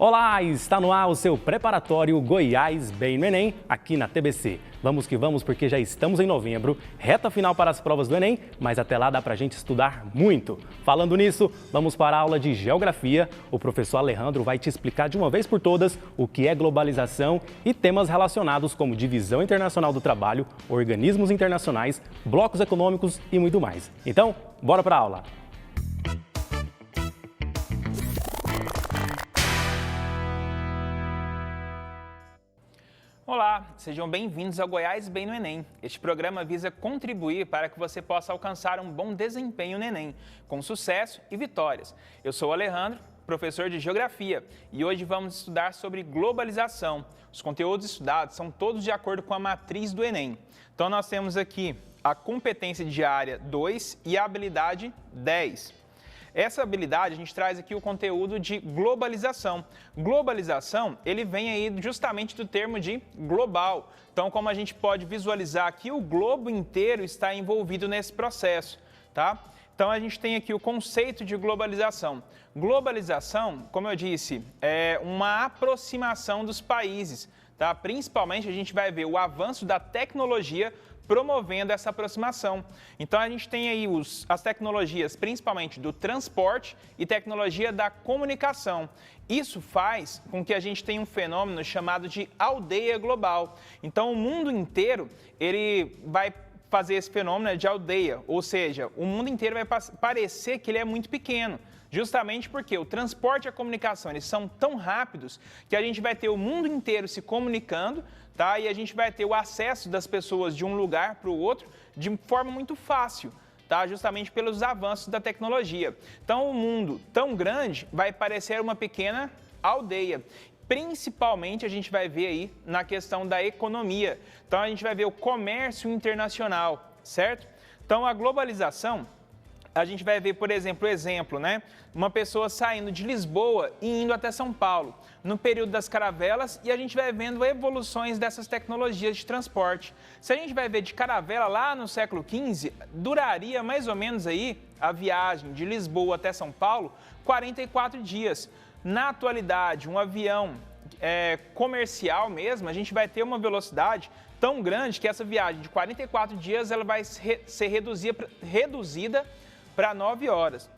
Olá, está no ar o seu preparatório Goiás Bem no Enem, aqui na TBC. Vamos que vamos, porque já estamos em novembro, reta final para as provas do Enem, mas até lá dá pra gente estudar muito. Falando nisso, vamos para a aula de Geografia. O professor Alejandro vai te explicar de uma vez por todas o que é globalização e temas relacionados como divisão internacional do trabalho, organismos internacionais, blocos econômicos e muito mais. Então, bora para a aula! Olá, sejam bem-vindos ao Goiás Bem no Enem. Este programa visa contribuir para que você possa alcançar um bom desempenho no Enem, com sucesso e vitórias. Eu sou o Alejandro, professor de Geografia, e hoje vamos estudar sobre globalização. Os conteúdos estudados são todos de acordo com a matriz do Enem. Então nós temos aqui a competência diária 2 e a habilidade 10. Essa habilidade, a gente traz aqui o conteúdo de globalização. Globalização, ele vem aí justamente do termo de global. Então, como a gente pode visualizar aqui, o globo inteiro está envolvido nesse processo, tá? Então, a gente tem aqui o conceito de globalização. Globalização, como eu disse, é uma aproximação dos países, tá? Principalmente, a gente vai ver o avanço da tecnologia promovendo essa aproximação. Então, a gente tem aí as tecnologias, principalmente do transporte e tecnologia da comunicação. Isso faz com que a gente tenha um fenômeno chamado de aldeia global. Então, o mundo inteiro, ele vai fazer esse fenômeno de aldeia, ou seja, o mundo inteiro vai parecer que ele é muito pequeno. Justamente porque o transporte e a comunicação, eles são tão rápidos que a gente vai ter o mundo inteiro se comunicando, tá? E a gente vai ter o acesso das pessoas de um lugar para o outro de forma muito fácil, tá? Justamente pelos avanços da tecnologia. Então, o mundo tão grande vai parecer uma pequena aldeia. Principalmente a gente vai ver aí na questão da economia. Então, a gente vai ver o comércio internacional, certo? Então, a globalização, a gente vai ver, por exemplo, uma pessoa saindo de Lisboa e indo até São Paulo, no período das caravelas, e a gente vai vendo evoluções dessas tecnologias de transporte. Se a gente vai ver de caravela lá no século XV, duraria mais ou menos aí a viagem de Lisboa até São Paulo, 44 dias. Na atualidade, um avião comercial mesmo, a gente vai ter uma velocidade tão grande que essa viagem de 44 dias ela vai ser reduzida para 9 horas.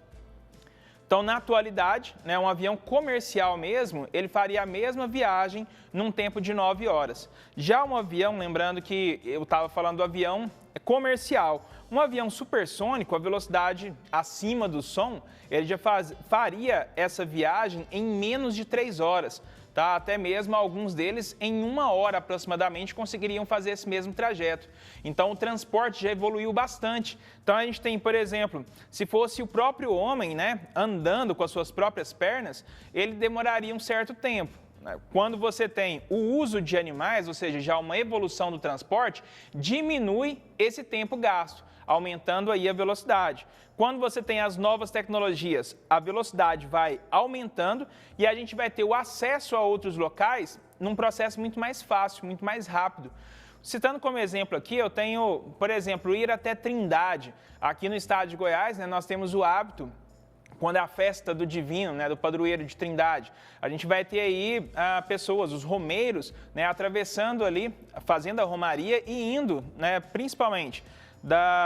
Então, na atualidade, um avião comercial mesmo, ele faria a mesma viagem num tempo de 9 horas. Já um avião, lembrando que eu estava falando do avião comercial, um avião supersônico, a velocidade acima do som, ele já faria essa viagem em menos de 3 horas. Tá? Até mesmo alguns deles em 1 hora aproximadamente conseguiriam fazer esse mesmo trajeto. Então o transporte já evoluiu bastante. Então a gente tem, por exemplo, se fosse o próprio homem, andando com as suas próprias pernas, ele demoraria um certo tempo. Quando você tem o uso de animais, ou seja, já uma evolução do transporte, diminui esse tempo gasto, aumentando aí a velocidade. Quando você tem as novas tecnologias, a velocidade vai aumentando e a gente vai ter o acesso a outros locais num processo muito mais fácil, muito mais rápido. Citando como exemplo aqui, eu tenho, por exemplo, ir até Trindade. Aqui no estado de Goiás, nós temos o hábito, quando é a festa do divino, do padroeiro de Trindade, a gente vai ter aí pessoas, os romeiros, atravessando ali, fazendo a romaria e indo, principalmente,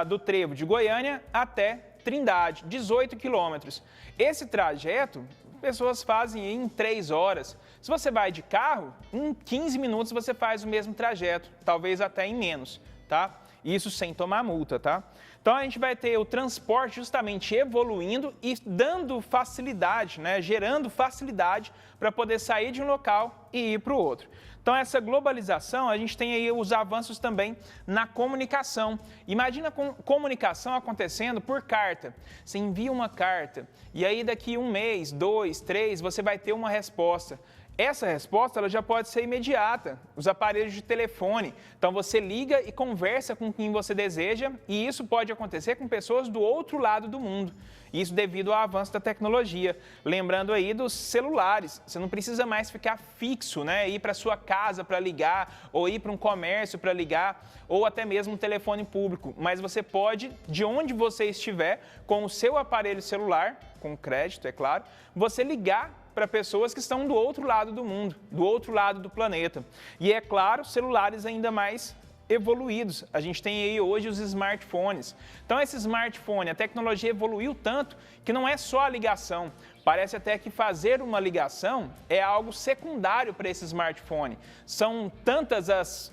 do trevo de Goiânia até Trindade, 18 quilômetros. Esse trajeto, pessoas fazem em 3 horas. Se você vai de carro, em 15 minutos você faz o mesmo trajeto, talvez até em menos, tá? Isso sem tomar multa, tá? Então a gente vai ter o transporte justamente evoluindo e dando facilidade, gerando facilidade para poder sair de um local e ir para o outro. Então essa globalização, a gente tem aí os avanços também na comunicação. Imagina a comunicação acontecendo por carta. Você envia uma carta e aí daqui 1 mês, 2, 3, você vai ter uma resposta. Essa resposta ela já pode ser imediata, os aparelhos de telefone. Então você liga e conversa com quem você deseja e isso pode acontecer com pessoas do outro lado do mundo. Isso devido ao avanço da tecnologia. Lembrando aí dos celulares, você não precisa mais ficar fixo, ir para sua casa para ligar, ou ir para um comércio para ligar, ou até mesmo um telefone público. Mas você pode, de onde você estiver, com o seu aparelho celular, com crédito, é claro, você ligar para pessoas que estão do outro lado do mundo, do outro lado do planeta. E é claro, celulares ainda mais evoluídos. A gente tem aí hoje os smartphones. Então, esse smartphone, a tecnologia evoluiu tanto que não é só a ligação. Parece até que fazer uma ligação é algo secundário para esse smartphone. São tantas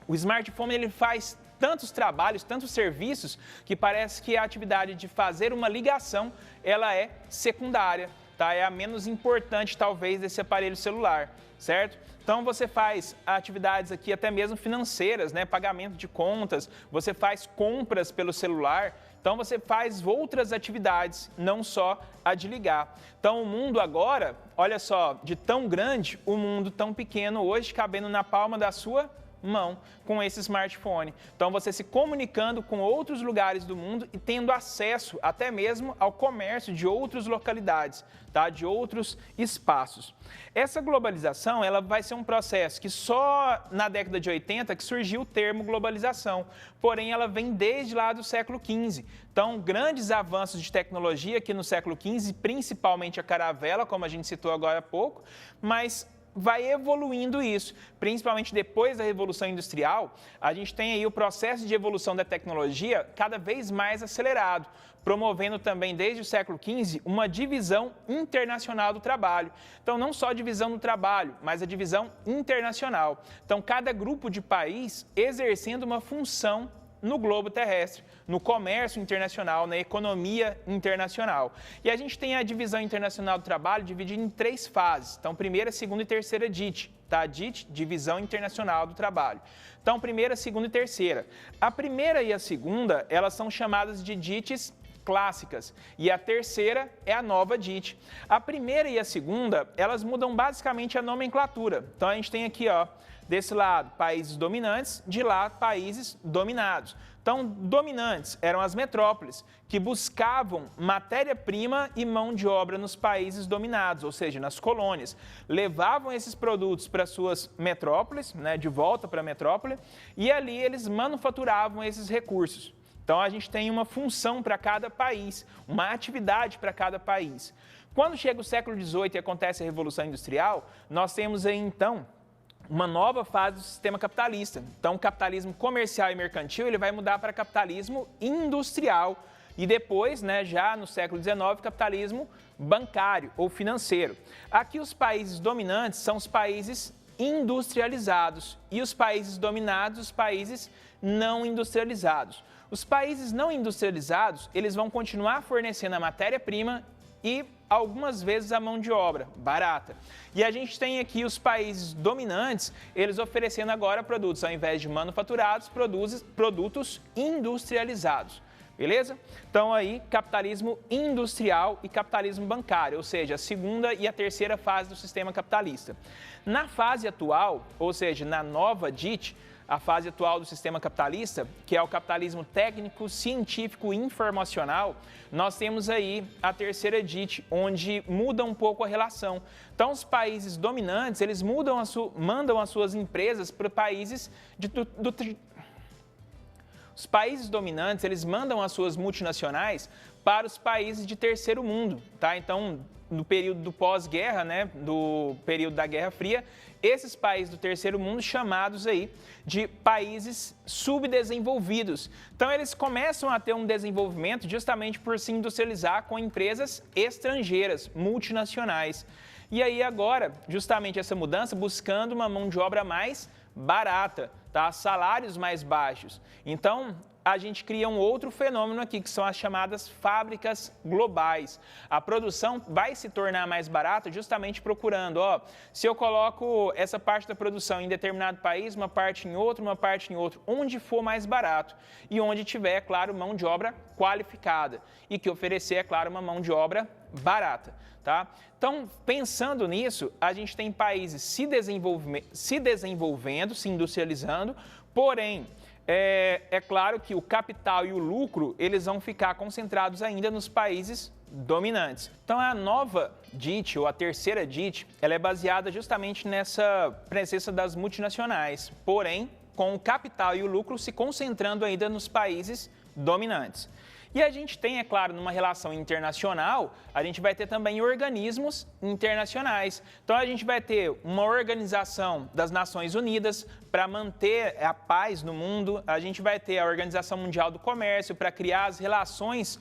o smartphone ele faz tantos trabalhos, tantos serviços, que parece que a atividade de fazer uma ligação, ela é secundária, tá? É a menos importante, talvez, desse aparelho celular, certo? Então, você faz atividades aqui até mesmo financeiras, né? Pagamento de contas, você faz compras pelo celular. Então, você faz outras atividades, não só a de ligar. Então, o mundo agora, olha só, de tão grande, o mundo tão pequeno hoje, cabendo na palma da sua mão com esse smartphone. Então, você se comunicando com outros lugares do mundo e tendo acesso até mesmo ao comércio de outras localidades, tá? De outros espaços. Essa globalização, ela vai ser um processo que só na década de 80 que surgiu o termo globalização, porém ela vem desde lá do século XV. Então, grandes avanços de tecnologia aqui no século XV, principalmente a caravela, como a gente citou agora há pouco, mas vai evoluindo isso, principalmente depois da Revolução Industrial, a gente tem aí o processo de evolução da tecnologia cada vez mais acelerado, promovendo também desde o século XV uma divisão internacional do trabalho. Então, não só a divisão do trabalho, mas a divisão internacional. Então, cada grupo de país exercendo uma função no globo terrestre, no comércio internacional, na economia internacional. E a gente tem a divisão internacional do trabalho dividida em 3 fases. Então, primeira, segunda e terceira DIT, tá? DIT, Divisão Internacional do Trabalho. Então, primeira, segunda e terceira. A primeira e a segunda, elas são chamadas de DITs clássicas, e a terceira é a nova DIT. A primeira e a segunda, elas mudam basicamente a nomenclatura. Então, a gente tem aqui, ó, desse lado, países dominantes, de lá, países dominados. Então, dominantes eram as metrópoles, que buscavam matéria-prima e mão de obra nos países dominados, ou seja, nas colônias. Levavam esses produtos para suas metrópoles, né, de volta para a metrópole, e ali eles manufaturavam esses recursos. Então, a gente tem uma função para cada país, uma atividade para cada país. Quando chega o século XVIII e acontece a Revolução Industrial, nós temos aí, então, uma nova fase do sistema capitalista. Então, o capitalismo comercial e mercantil ele vai mudar para capitalismo industrial e depois, né, já no século XIX, capitalismo bancário ou financeiro. Aqui os países dominantes são os países industrializados e os países dominados, os países não industrializados. Os países não industrializados, eles vão continuar fornecendo a matéria-prima e algumas vezes a mão de obra barata. E a gente tem aqui os países dominantes, eles oferecendo agora produtos, ao invés de manufaturados, produtos industrializados. Beleza? Então aí, capitalismo industrial e capitalismo bancário, ou seja, a segunda e a terceira fase do sistema capitalista. Na fase atual, ou seja, na nova DIT, a fase atual do sistema capitalista, que é o capitalismo técnico, científico e informacional, nós temos aí a terceira DIT, onde muda um pouco a relação. Então, os países dominantes, eles mandam as suas empresas para países Os países dominantes, eles mandam as suas multinacionais para os países de terceiro mundo, tá? Então, no período do pós-guerra, né, do período da Guerra Fria, esses países do terceiro mundo chamados aí de países subdesenvolvidos. Então, eles começam a ter um desenvolvimento justamente por se industrializar com empresas estrangeiras, multinacionais. E aí agora, justamente essa mudança, buscando uma mão de obra mais barata, tá? Salários mais baixos. Então, a gente cria um outro fenômeno aqui, que são as chamadas fábricas globais. A produção vai se tornar mais barata justamente procurando, ó, se eu coloco essa parte da produção em determinado país, uma parte em outro, onde for mais barato e onde tiver, é claro, mão de obra qualificada e que oferecer, é claro, uma mão de obra barata, tá? Então, pensando nisso, a gente tem países se desenvolvendo, se industrializando, porém, é claro que o capital e o lucro, eles vão ficar concentrados ainda nos países dominantes. Então, a nova DIT, ou a terceira DIT, ela é baseada justamente nessa presença das multinacionais, porém, com o capital e o lucro se concentrando ainda nos países dominantes. E a gente tem, é claro, numa relação internacional, a gente vai ter também organismos internacionais. Então, a gente vai ter uma organização das Nações Unidas para manter a paz no mundo, a gente vai ter a Organização Mundial do Comércio para criar as relações,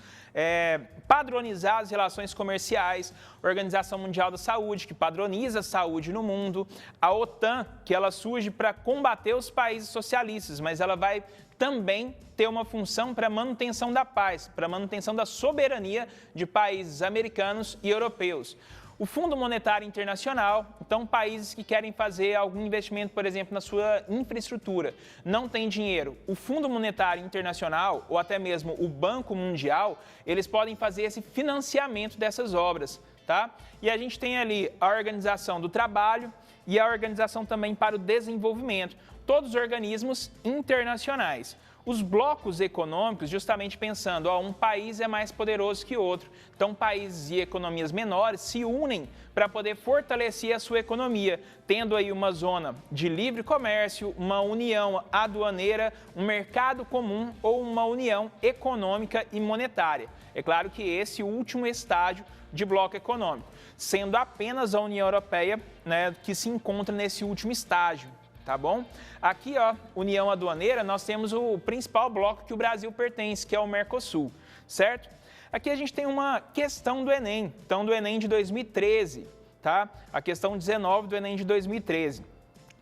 padronizar as relações comerciais, a Organização Mundial da Saúde, que padroniza a saúde no mundo, a OTAN, que ela surge para combater os países socialistas, mas ela vai também ter uma função para a manutenção da paz, para a manutenção da soberania de países americanos e europeus. O Fundo Monetário Internacional, então países que querem fazer algum investimento, por exemplo, na sua infraestrutura, não tem dinheiro. O Fundo Monetário Internacional, ou até mesmo o Banco Mundial, eles podem fazer esse financiamento dessas obras, tá? E a gente tem ali a Organização do Trabalho e a Organização também para o Desenvolvimento, todos organismos internacionais. Os blocos econômicos, justamente pensando, um país é mais poderoso que outro, então países e economias menores se unem para poder fortalecer a sua economia, tendo aí uma zona de livre comércio, uma união aduaneira, um mercado comum ou uma união econômica e monetária. É claro que esse é o último estágio de bloco econômico, sendo apenas a União Europeia, né, que se encontra nesse último estágio. Tá bom? Aqui, União Aduaneira, nós temos o principal bloco que o Brasil pertence, que é o Mercosul, certo? Aqui a gente tem uma questão do Enem, então do Enem de 2013, tá? A questão 19 do Enem de 2013.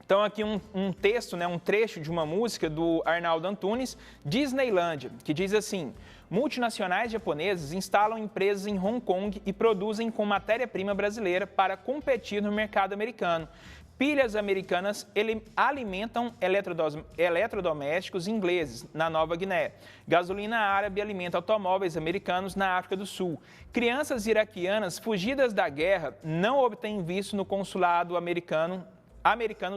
Então aqui um texto, né, um trecho de uma música do Arnaldo Antunes, Disneylândia, que diz assim: multinacionais japonesas instalam empresas em Hong Kong e produzem com matéria-prima brasileira para competir no mercado americano. Pilhas americanas alimentam eletrodomésticos ingleses na Nova Guiné. Gasolina árabe alimenta automóveis americanos na África do Sul. Crianças iraquianas fugidas da guerra não obtêm visto no consulado americano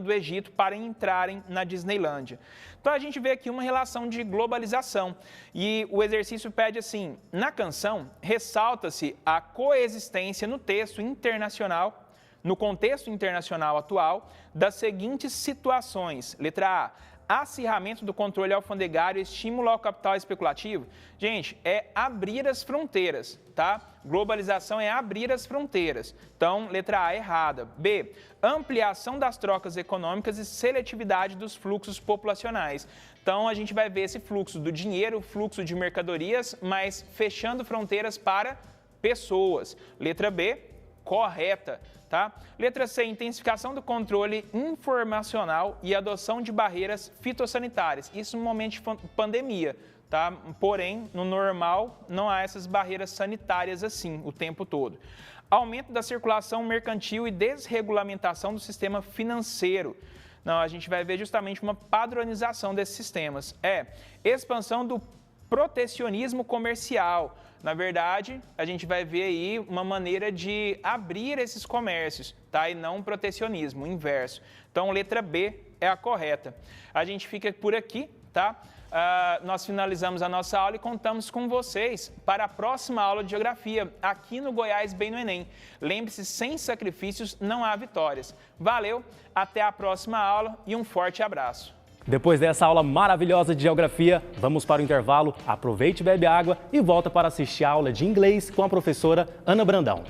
do Egito para entrarem na Disneylândia. Então a gente vê aqui uma relação de globalização e o exercício pede assim: na canção ressalta-se a coexistência no texto internacional, no contexto internacional atual, das seguintes situações. Letra A, acirramento do controle alfandegário e estímulo ao capital especulativo. Gente, é abrir as fronteiras, tá? Globalização é abrir as fronteiras. Então, letra A errada. B, ampliação das trocas econômicas e seletividade dos fluxos populacionais. Então, a gente vai ver esse fluxo do dinheiro, fluxo de mercadorias, mas fechando fronteiras para pessoas. Letra B, correta. Tá? Letra C, intensificação do controle informacional e adoção de barreiras fitossanitárias. Isso no momento de pandemia, tá? Porém, no normal, não há essas barreiras sanitárias assim o tempo todo. Aumento da circulação mercantil e desregulamentação do sistema financeiro. Não, a gente vai ver justamente uma padronização desses sistemas. Expansão do protecionismo comercial. Na verdade, a gente vai ver aí uma maneira de abrir esses comércios, tá? E não um protecionismo, o inverso. Então, letra B é a correta. A gente fica por aqui, tá? Nós finalizamos a nossa aula e contamos com vocês para a próxima aula de Geografia, aqui no Goiás Bem no Enem. Lembre-se, sem sacrifícios não há vitórias. Valeu, até a próxima aula e um forte abraço. Depois dessa aula maravilhosa de geografia, vamos para o intervalo, aproveite, bebe água e volta para assistir a aula de inglês com a professora Ana Brandão.